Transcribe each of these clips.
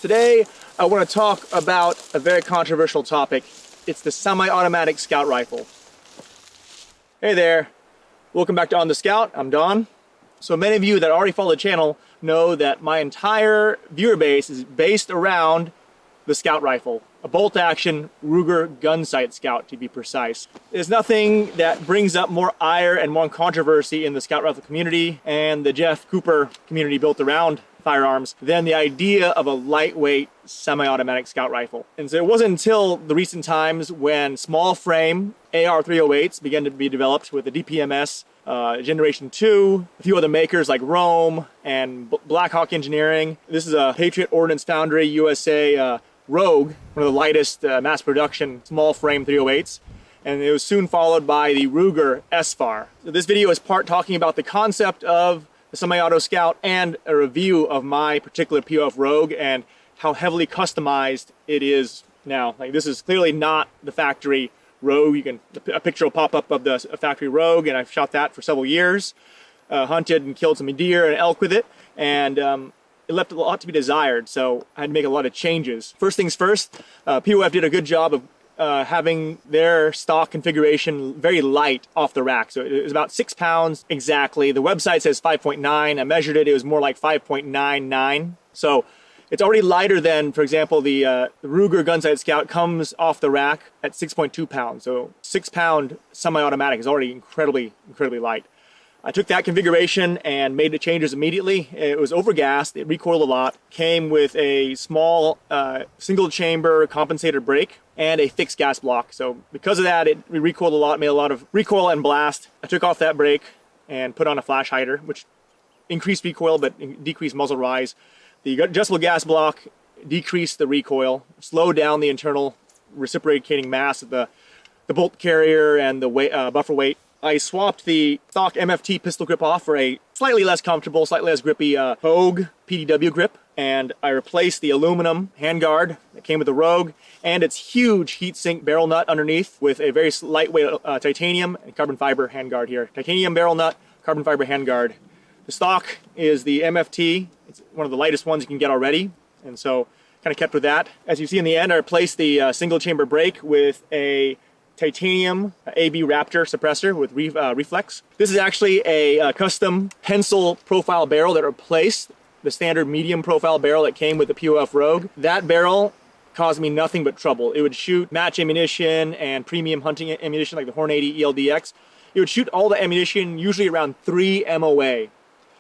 Today, I want to talk about a very controversial topic. It's the semi-automatic scout rifle. Hey there, welcome back to On the Scout. I'm Don. So many of you that already follow the channel know that my entire viewer base is based around the scout rifle, a bolt-action Ruger gun sight scout to be precise. There's nothing that brings up more ire and more controversy in the scout rifle community and the Jeff Cooper community built around firearms than the idea of a lightweight semi-automatic scout rifle. And so it wasn't until the recent times when small frame AR 308s began to be developed with the DPMS Generation 2, a few other makers like Rome and Blackhawk Engineering. This is a Patriot Ordnance Foundry USA Rogue, one of the lightest mass production small frame 308s. And it was soon followed by the Ruger SFAR. So this video is part talking about the concept of the semi-auto scout and a review of my particular POF Rogue and how heavily customized it is now. Like, this is clearly not the factory Rogue. A picture will pop up of the factory Rogue, and I've shot that for several years. Hunted and killed some deer and elk with it, and it left a lot to be desired, so I had to make a lot of changes. First things first, POF did a good job of having their stock configuration very light off the rack. So it was about 6 pounds exactly. The website says 5.9. I measured it, it was more like 5.99. So it's already lighter than, for example, the Ruger Gunsight Scout comes off the rack at 6.2 pounds. So 6 pound semi-automatic is already incredibly light. I took that configuration and made the changes immediately. It was overgassed, it recoiled a lot, came with a small single chamber compensator brake and a fixed gas block. So because of that, it recoiled a lot, made a lot of recoil and blast. I took off that brake and put on a flash hider, which increased recoil but decreased muzzle rise. The adjustable gas block decreased the recoil, slowed down the internal reciprocating mass of the bolt carrier and the buffer weight. I swapped the stock MFT pistol grip off for a slightly less comfortable, slightly less grippy Hogue PDW grip, and I replaced the aluminum handguard that came with the Rogue and its huge heatsink barrel nut underneath with a very lightweight titanium and carbon fiber handguard here. Titanium barrel nut, carbon fiber handguard. The stock is the MFT. It's one of the lightest ones you can get already, and so kind of kept with that. As you see in the end, I replaced the single chamber brake with a titanium AB Raptor suppressor with Reflex. This is actually a custom pencil profile barrel that replaced the standard medium profile barrel that came with the POF Rogue. That barrel caused me nothing but trouble. It would shoot match ammunition and premium hunting ammunition like the Horn 80 ELDX. It would shoot all the ammunition usually around 3 MOA. It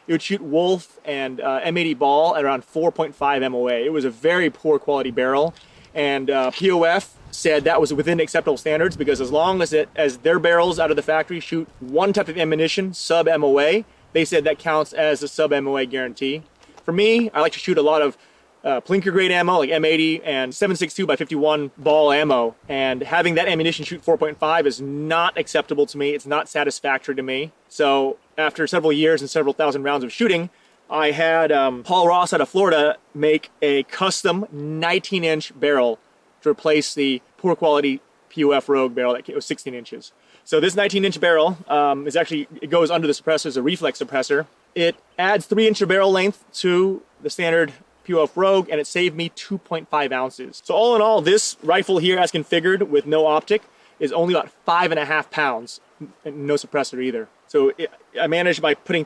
would shoot Wolf and M80 ball at around 4.5 MOA. It was a very poor quality barrel, and POF said that was within acceptable standards because as long as their barrels out of the factory shoot one type of ammunition, sub MOA, they said that counts as a sub MOA guarantee. For me, I like to shoot a lot of plinker grade ammo like M80 and 7.62 by 51 ball ammo, and having that ammunition shoot 4.5 is not acceptable to me. It's not satisfactory to me. So after several years and several thousand rounds of shooting, I had Paul Ross out of Florida make a custom 19-inch barrel to replace the poor quality POF Rogue barrel that was 16 inches. So this 19-inch barrel it goes under the suppressor as a reflex suppressor. It adds 3-inch barrel length to the standard POF Rogue, and it saved me 2.5 ounces. So all in all, this rifle here as configured with no optic is only about 5.5 pounds, and no suppressor either. So I managed by pouring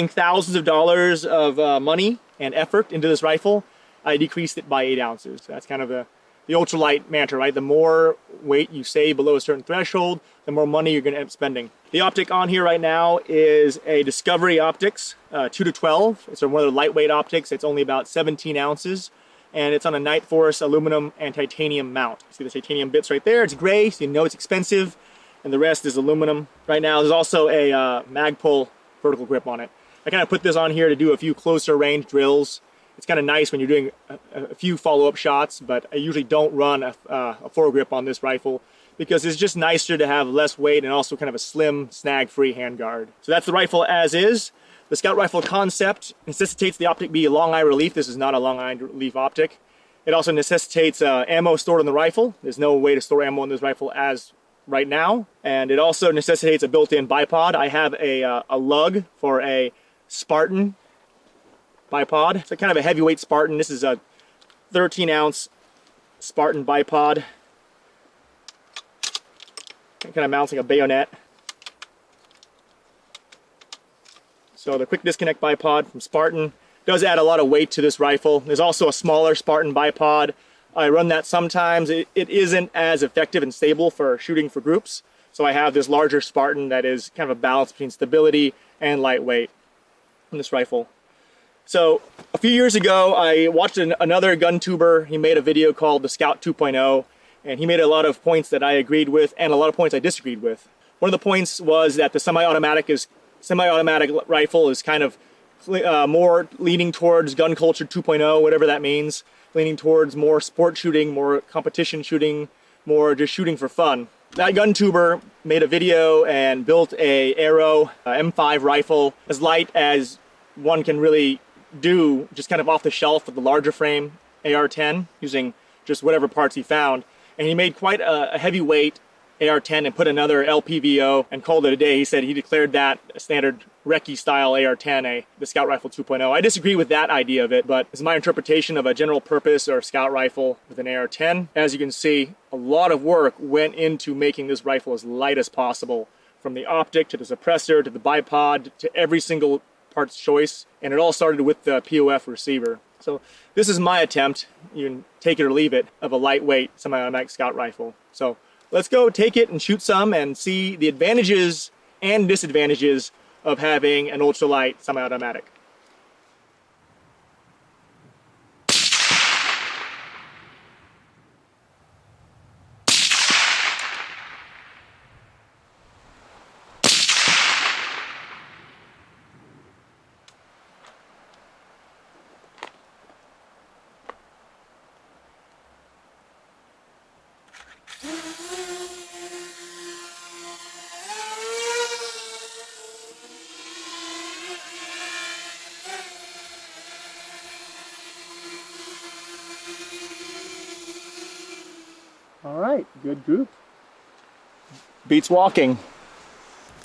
thousands of dollars of money and effort into this rifle, I decreased it by 8 ounces. So that's kind of the ultralight mantra, right? The more weight you save below a certain threshold, the more money you're going to end up spending. The optic on here right now is a Discovery Optics 2-12. It's one of the lightweight optics. It's only about 17 ounces, and it's on a Night Force aluminum and titanium mount. See the titanium bits right there? It's gray, so you know it's expensive, and the rest is aluminum. Right now, there's also a Magpul vertical grip on it. I kind of put this on here to do a few closer range drills. It's kind of nice when you're doing a few follow-up shots, but I usually don't run a foregrip on this rifle because it's just nicer to have less weight and also kind of a slim, snag-free handguard. So that's the rifle as is. The Scout rifle concept necessitates the optic be a long eye relief. This is not a long eye relief optic. It also necessitates ammo stored in the rifle. There's no way to store ammo in this rifle as right now. And it also necessitates a built-in bipod. I have a lug for a Spartan bipod. It's kind of a heavyweight Spartan. This is a 13-ounce Spartan bipod. It kind of mounts like a bayonet. So the quick disconnect bipod from Spartan does add a lot of weight to this rifle. There's also a smaller Spartan bipod. I run that sometimes. It isn't as effective and stable for shooting for groups. So I have this larger Spartan that is kind of a balance between stability and lightweight in this rifle. So a few years ago, I watched another gun tuber. He made a video called the Scout 2.0, and he made a lot of points that I agreed with and a lot of points I disagreed with. One of the points was that the semi-automatic rifle is kind of more leaning towards gun culture 2.0, whatever that means, leaning towards more sport shooting, more competition shooting, more just shooting for fun. That gun tuber made a video and built a Aero M5 rifle as light as one can really do, just kind of off the shelf with the larger frame AR-10 using just whatever parts he found. And he made quite a heavyweight AR-10 and put another LPVO and called it a day. He said he declared that a standard recce style AR-10, the Scout Rifle 2.0. I disagree with that idea of it, but it's my interpretation of a general purpose or Scout Rifle with an AR-10. As you can see, a lot of work went into making this rifle as light as possible, from the optic to the suppressor to the bipod to every single part's choice, and it all started with the POF receiver. So this is my attempt, you can take it or leave it, of a lightweight semi-automatic Scout Rifle. So let's go take it and shoot some and see the advantages and disadvantages of having an ultralight semi-automatic. All right, good group. Beats walking.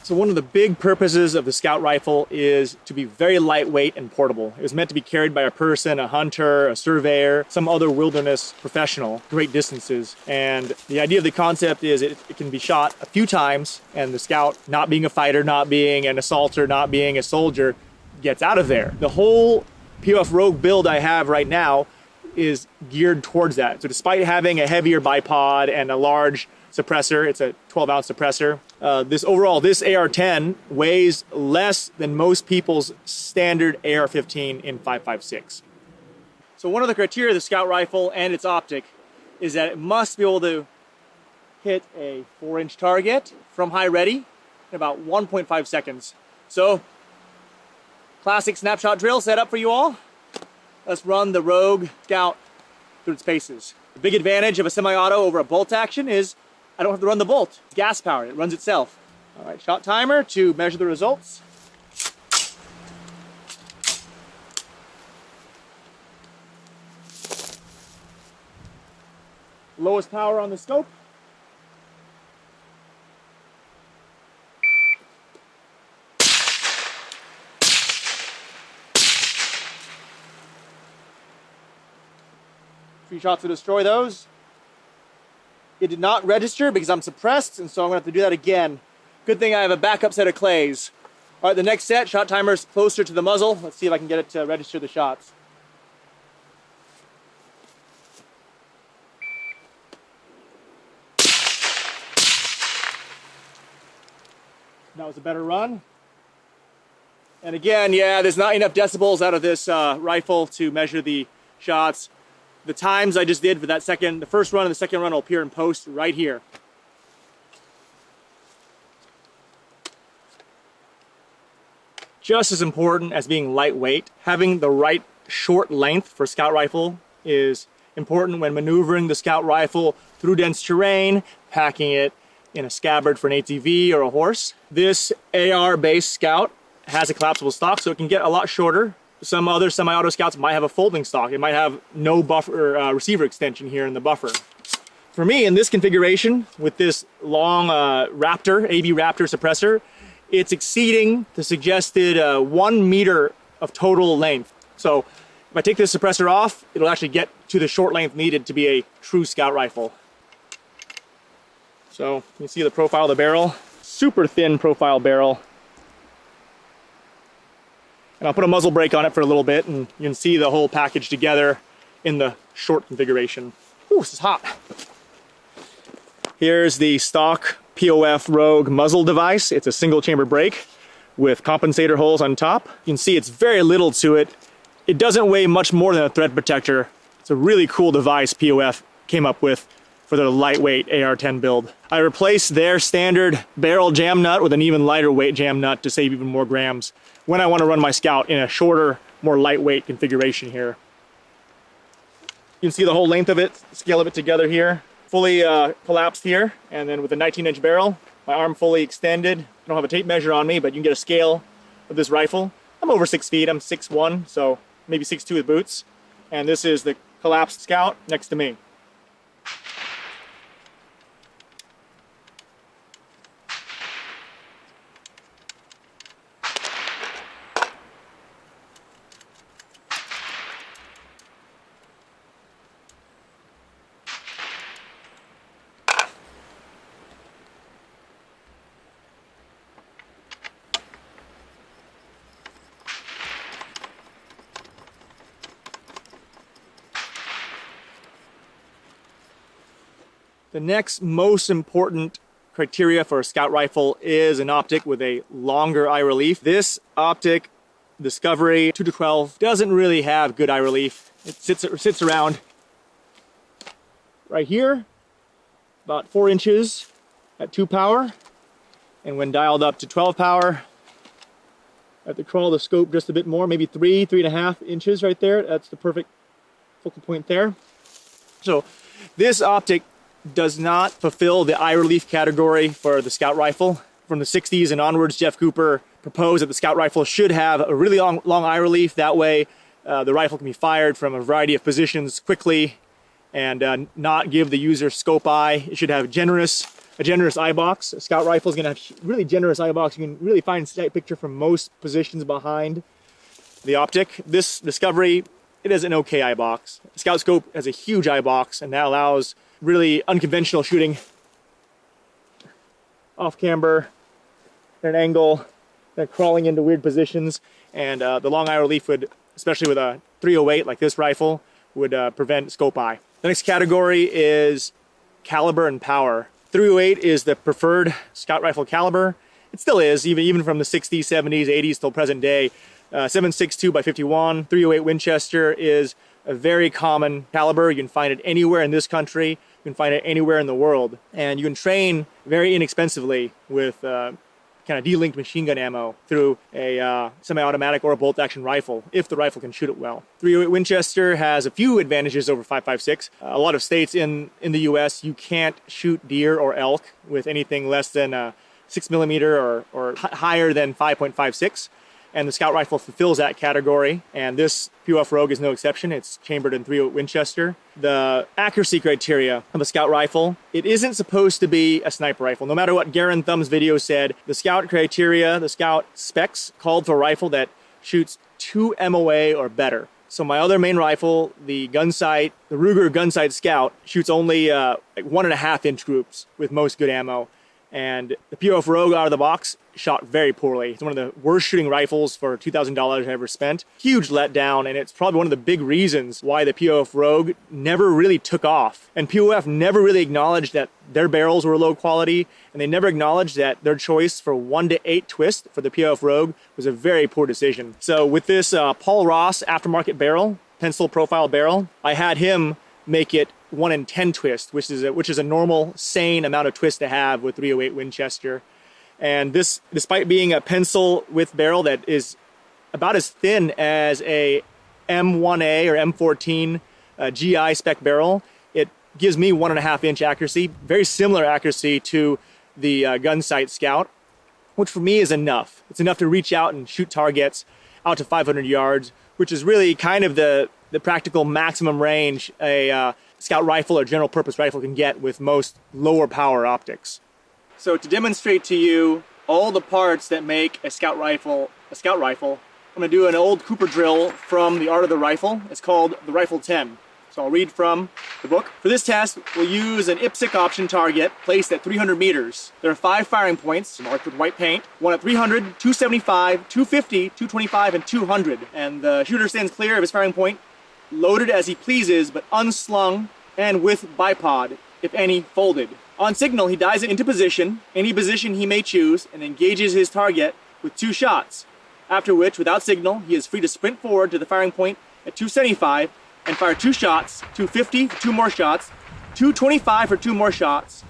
So one of the big purposes of the Scout Rifle is to be very lightweight and portable. It was meant to be carried by a person, a hunter, a surveyor, some other wilderness professional, great distances. And the idea of the concept is it can be shot a few times, and the Scout, not being a fighter, not being an assaulter, not being a soldier, gets out of there. The whole POF Rogue build I have right now is geared towards that. So despite having a heavier bipod and a large suppressor, it's a 12-ounce suppressor, this AR-10 weighs less than most people's standard AR-15 in 5.56. So one of the criteria of the Scout Rifle and its optic is that it must be able to hit a 4-inch target from high ready in about 1.5 seconds. So, classic snapshot drill set up for you all. Let's run the Rogue Scout through its paces. The big advantage of a semi-auto over a bolt action is I don't have to run the bolt. It's gas powered, it runs itself. All right, shot timer to measure the results. Lowest power on the scope. Three shots to destroy those. It did not register because I'm suppressed, and so I'm gonna have to do that again. Good thing I have a backup set of clays. All right, the next set, shot timer's closer to the muzzle. Let's see if I can get it to register the shots. That was a better run. And again, yeah, there's not enough decibels out of this rifle to measure the shots. The times I just did for the first run and the second run will appear in post right here. Just as important as being lightweight, having the right short length for Scout Rifle is important when maneuvering the Scout Rifle through dense terrain, packing it in a scabbard for an ATV or a horse. This AR-based Scout has a collapsible stock, so it can get a lot shorter. Some other semi-auto Scouts might have a folding stock. It might have no buffer receiver extension here in the buffer. For me, in this configuration, with this long Raptor, AB Raptor suppressor, it's exceeding the suggested 1 meter of total length. So if I take this suppressor off, it'll actually get to the short length needed to be a true scout rifle. So you see the profile of the barrel, super thin profile barrel. And I'll put a muzzle brake on it for a little bit, and you can see the whole package together in the short configuration. Ooh, this is hot. Here's the stock POF Rogue muzzle device. It's a single chamber brake with compensator holes on top. You can see it's very little to it. It doesn't weigh much more than a thread protector. It's a really cool device POF came up with for their lightweight AR-10 build. I replaced their standard barrel jam nut with an even lighter weight jam nut to save even more grams when I want to run my Scout in a shorter, more lightweight configuration here. You can see the whole length of it, scale of it together here. Fully collapsed here, and then with a 19-inch barrel, my arm fully extended. I don't have a tape measure on me, but you can get a scale of this rifle. I'm over 6 feet, I'm 6'1", so maybe 6'2" with boots. And this is the collapsed Scout next to me. The next most important criteria for a Scout rifle is an optic with a longer eye relief. This optic, Discovery 2-12, doesn't really have good eye relief. It sits around right here, about 4 inches at 2 power. And when dialed up to 12 power, I have to crawl the scope just a bit more, maybe 3.5 inches right there. That's the perfect focal point there. So this optic does not fulfill the eye relief category for the Scout rifle. From the 60s and onwards, Jeff Cooper proposed that the Scout rifle should have a really long eye relief. That way the rifle can be fired from a variety of positions quickly and not give the user scope eye. It should have a generous eye box. A Scout rifle is going to have really generous eye box. You can really find sight picture from most positions behind the optic. This Discovery, it has an okay eye box. The Scout scope has a huge eye box, and that allows really unconventional shooting off camber at an angle, then crawling into weird positions. And the long eye relief would, especially with a 308 like this rifle, would prevent scope eye. The next category is caliber and power. 308 is the preferred Scout rifle caliber. It still is, even from the 60s, 70s, 80s till present day. 7.62 by 51, 308 Winchester is a very common caliber. You can find it anywhere in this country. You can find it anywhere in the world. And you can train very inexpensively with kind of de-linked machine gun ammo through a semi-automatic or a bolt-action rifle, if the rifle can shoot it well. 308 Winchester has a few advantages over 5.56. A lot of states in the US, you can't shoot deer or elk with anything less than 6mm or higher than 5.56. And the Scout rifle fulfills that category, and this POF Rogue is no exception. It's chambered in 308 Winchester. The accuracy criteria of a Scout rifle, it isn't supposed to be a sniper rifle. No matter what Garen Thumb's video said, the Scout criteria, the Scout specs called for a rifle that shoots 2 MOA or better. So my other main rifle, the Gunsight, the Ruger Gunsight Scout, shoots only like 1.5 inch groups with most good ammo. And the POF Rogue out of the box shot very poorly. It's one of the worst shooting rifles for $2,000 I ever spent. Huge letdown, and it's probably one of the big reasons why the POF Rogue never really took off. And POF never really acknowledged that their barrels were low quality, and they never acknowledged that their choice for 1-8 twist for the POF Rogue was a very poor decision. So with this Paul Ross aftermarket barrel, pencil profile barrel, I had him make it 1-10 twist, which is a normal, sane amount of twist to have with 308 Winchester. And this, despite being a pencil width barrel that is about as thin as a M1A or M14 GI spec barrel, it gives me 1.5 inch accuracy, very similar accuracy to the Gunsight Scout, which for me is enough. It's enough to reach out and shoot targets out to 500 yards, which is really kind of the practical maximum range a Scout rifle or general purpose rifle can get with most lower power optics. So to demonstrate to you all the parts that make a Scout rifle, I'm going to do an old Cooper drill from the Art of the Rifle. It's called the Rifle 10. So I'll read from the book. For this test, we'll use an IPSC option target placed at 300 meters. There are 5 firing points marked with white paint. One at 300, 275, 250, 225, and 200. And the shooter stands clear of his firing point, loaded as he pleases, but unslung and with bipod, if any, folded. On signal, he dives into position, any position he may choose, and engages his target with 2 shots. After which, without signal, he is free to sprint forward to the firing point at 275 and fire 2 shots, 250 for 2 more shots, 225 for 2 more shots,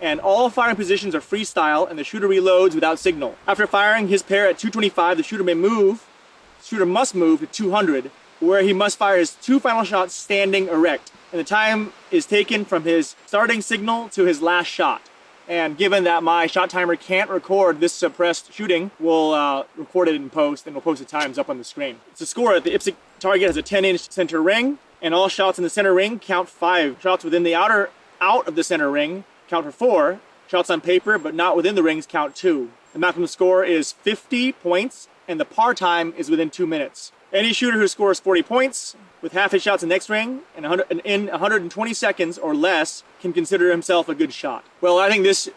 and all firing positions are freestyle and the shooter reloads without signal. After firing his pair at 225, the shooter must move to 200, where he must fire his 2 final shots standing erect. And the time is taken from his starting signal to his last shot. And given that my shot timer can't record this suppressed shooting, we'll record it in post, and we'll post the times up on the screen. It's a score that the IPSC target has a 10-inch center ring, and all shots in the center ring count 5. Shots within the out of the center ring count for 4. Shots on paper, but not within the rings, count 2. The maximum score is 50 points, and the par time is within 2 minutes. Any shooter who scores 40 points with half his shots in the next ring and in 120 seconds or less can consider himself a good shot. Well, I think this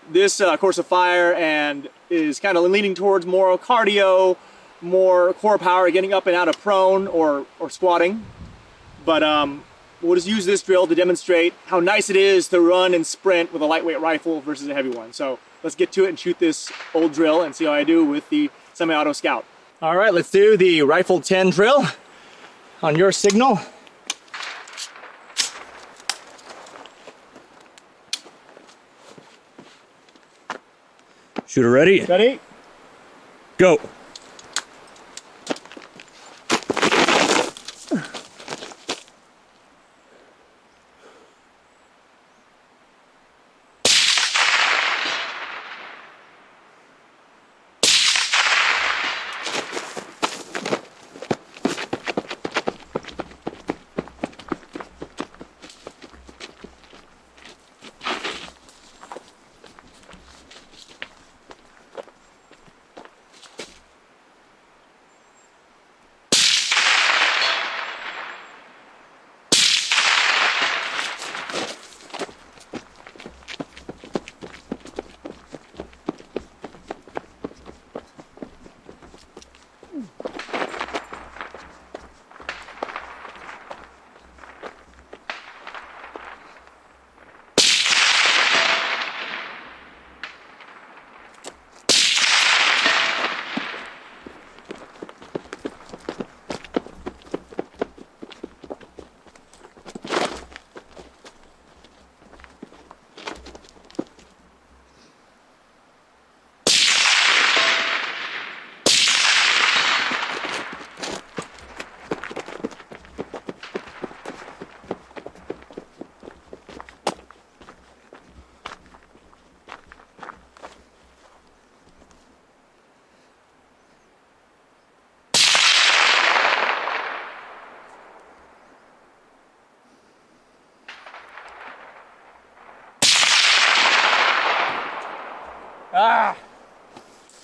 course of fire and is kind of leaning towards more cardio, more core power, getting up and out of prone or squatting. But we'll just use this drill to demonstrate how nice it is to run and sprint with a lightweight rifle versus a heavy one. So let's get to it and shoot this old drill and see how I do with the semi-auto Scout. All right, let's do the rifle 10 drill on your signal. Shooter ready? Ready? Go.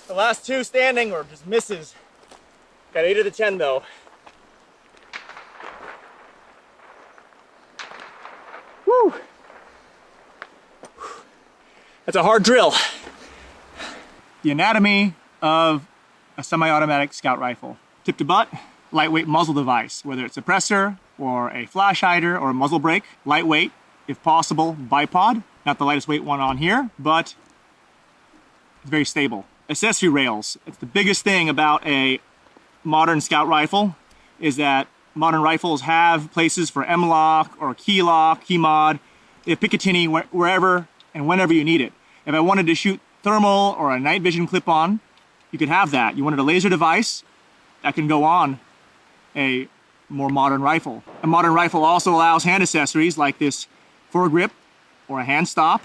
The last 2 standing or just misses. Got 8 of the 10 though. Woo! That's a hard drill. The anatomy of a semi-automatic Scout rifle. Tip to butt, lightweight muzzle device, whether it's a suppressor or a flash hider or a muzzle brake. Lightweight, if possible, bipod. Not the lightest weight one on here, but it's very stable. Accessory rails. It's the biggest thing about a modern Scout rifle is that modern rifles have places for M-lock or key lock, key mod. They have Picatinny wherever and whenever you need it. If I wanted to shoot thermal or a night vision clip-on, you could have that. You wanted a laser device that can go on a more modern rifle. A modern rifle also allows hand accessories like this foregrip or a hand stop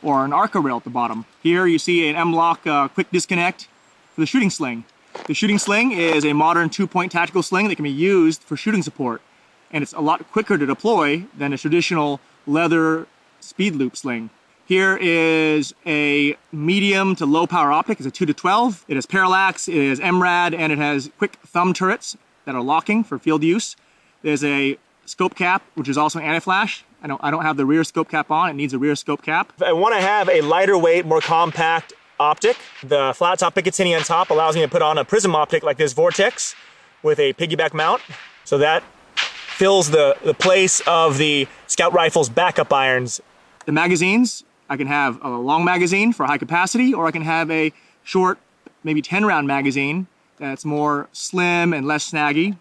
or an Arca rail at the bottom. Here you see an M-lock quick disconnect for the shooting sling. The shooting sling is a modern 2-point tactical sling that can be used for shooting support, and it's a lot quicker to deploy than a traditional leather speed loop sling. Here is a medium to low power optic. It's a 2-to-12. It has parallax, it has MRAD, and it has quick thumb turrets that are locking for field use. There's a scope cap, which is also anti-flash. I don't have the rear scope cap on. It needs a rear scope cap. I want to have a lighter weight, more compact optic. The flat top Picatinny on top allows me to put on a prism optic like this Vortex with a piggyback mount. So that fills the place of the Scout Rifle's backup irons. The magazines, I can have a long magazine for high capacity, or I can have a short, maybe 10-round magazine that's more slim and less snaggy.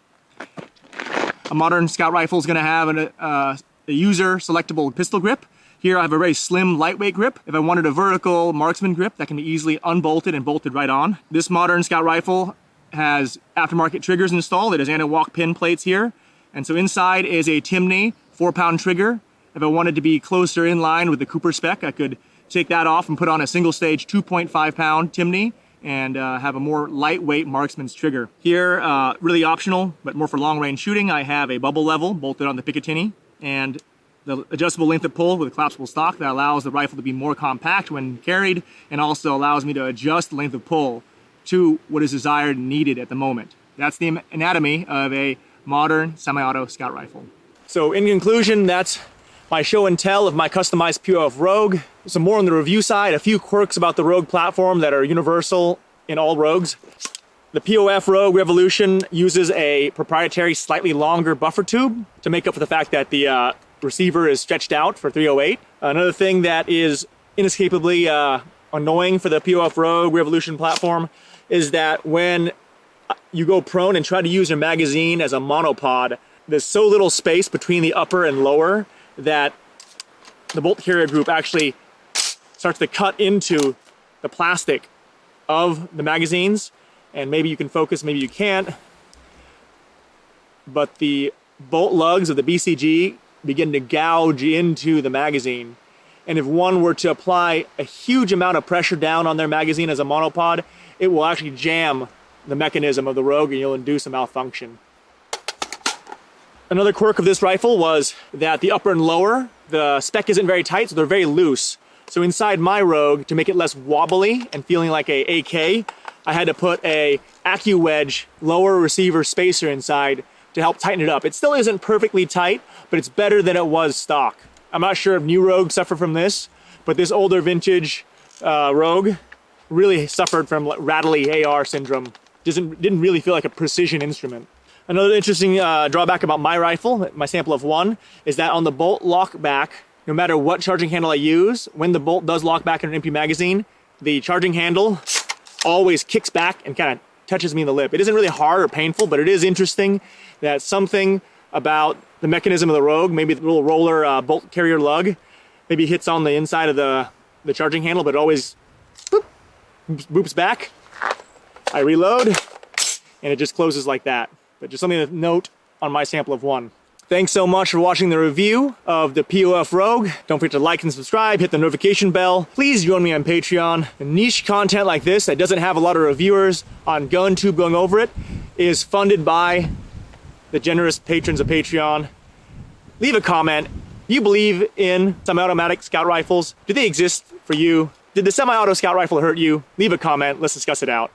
A modern Scout Rifle is going to have a user selectable pistol grip. Here I have a very slim, lightweight grip. If I wanted a vertical marksman grip, that can be easily unbolted and bolted right on. This modern Scout Rifle has aftermarket triggers installed. It has anti-walk pin plates here. And so inside is a Timney 4-pound trigger. If I wanted to be closer in line with the Cooper spec, I could take that off and put on a single stage 2.5-pound Timney and have a more lightweight marksman's trigger. Here, really optional, but more for long range shooting, I have a bubble level bolted on the Picatinny and the adjustable length of pull with a collapsible stock that allows the rifle to be more compact when carried and also allows me to adjust the length of pull to what is desired and needed at the moment. That's the anatomy of a modern semi-auto Scout Rifle. So in conclusion, that's my show and tell of my customized POF Rogue. Some more on the review side, a few quirks about the Rogue platform that are universal in all Rogues. The POF Rogue Revolution uses a proprietary slightly longer buffer tube to make up for the fact that the receiver is stretched out for 308. Another thing that is inescapably annoying for the POF Rogue Revolution platform is that when you go prone and try to use your magazine as a monopod, there's so little space between the upper and lower that the bolt carrier group actually starts to cut into the plastic of the magazines. And maybe you can focus, maybe you can't. But the bolt lugs of the BCG begin to gouge into the magazine. And if one were to apply a huge amount of pressure down on their magazine as a monopod, it will actually jam the mechanism of the Rogue and you'll induce a malfunction. Another quirk of this rifle was that the upper and lower, the spec isn't very tight, so they're very loose. So inside my Rogue, to make it less wobbly and feeling like a AK, I had to put a AccuWedge lower receiver spacer inside to help tighten it up. It still isn't perfectly tight, but it's better than it was stock. I'm not sure if new Rogue suffered from this, but this older vintage Rogue really suffered from rattly AR syndrome. Didn't really feel like a precision instrument. Another interesting drawback about my rifle, my sample of one, is that on the bolt lock back, no matter what charging handle I use, when the bolt does lock back in an empty magazine, the charging handle always kicks back and kind of touches me in the lip. It isn't really hard or painful, but it is interesting that something about the mechanism of the Rogue, maybe the little roller bolt carrier lug, maybe hits on the inside of the charging handle, but it always boops back. I reload, and it just closes like that. But just something to note on my sample of one. Thanks so much for watching the review of the POF Rogue. Don't forget to like and subscribe, hit the notification bell. Please join me on Patreon. Niche content like this that doesn't have a lot of reviewers on GunTube going over it is funded by the generous patrons of Patreon. Leave a comment. Do you believe in semi-automatic Scout Rifles? Do they exist for you? Did the semi-auto Scout Rifle hurt you? Leave a comment. Let's discuss it out.